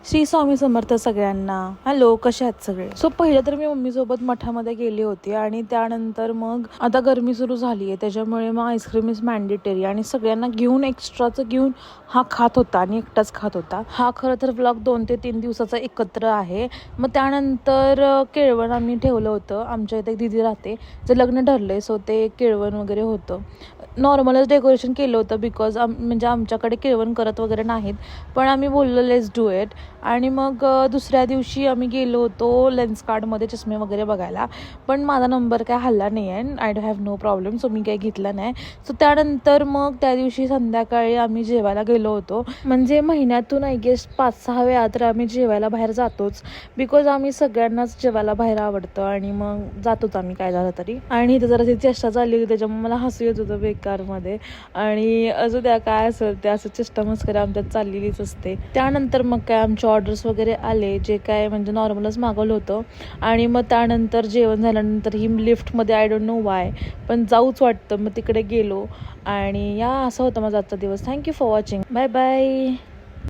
श्री स्वामी समर्थ सगळ्यांना. हॅलो, कशा आहेत सगळे? सो पहिलं तर मी मम्मीसोबत मठामध्ये गेली होती आणि त्यानंतर मग आता गरमी सुरू झाली आहे, त्याच्यामुळे मग आईस्क्रीम इज मॅन्डेटरी आणि सगळ्यांना घेऊन एक्स्ट्राचं घेऊन हा खात होता आणि एकटाच खात होता. हा खरं तर ब्लॉग 2 ते 3 दिवसाचा एकत्र आहे. मग त्यानंतर केळवण आम्ही ठेवलं होतं. आमच्या इथे एक दिदी राहते, जे लग्न ठरले, सो ते केळवण वगैरे होतं. नॉर्मलच डेकोरेशन केलं होतं बिकॉज म्हणजे आमच्याकडे केळवण करत वगैरे नाहीत, पण आम्ही बोललो लेट्स डू इट. आणि मग दुसऱ्या दिवशी आम्ही गेलो होतो लेन्स कार्डमध्ये चष्मे वगैरे बघायला, पण माझा नंबर काय हल्ला नाही आहे. आय डो हॅव नो प्रॉब्लेम, सो मी काही घेतला नाही. सो त्यानंतर मग त्या दिवशी संध्याकाळी आम्ही जेवायला गेलो होतो. म्हणजे महिन्यातून आय गेस 5-6 वेळा तर आम्ही जेवायला बाहेर जातोच, बिकॉज आम्ही सगळ्यांनाच जेवायला बाहेर आवडतं आणि मग जातोच आम्ही काय झालं तरी. आणि इथं जरा ती चेष्टा चालली होती, त्याच्यामुळे मला हसू येत होतं बेकारमध्ये. आणि असं त्या काय असेल ते असं चेष्टा मस्करी आमच्यात चाललेलीच असते. त्यानंतर मग काय आमचे ऑर्डर्स वगैरे आले, जे काय म्हणजे नॉर्मलच मागवलं होतं. आणि मग त्यानंतर जेवण झाल्यानंतर ही लिफ्टमध्ये आय डोंट नो वाय पण जाऊच वाटतं, मग तिकडे गेलो. आणि या असा होता माझा आजचा दिवस. Thank you for watching. Bye bye.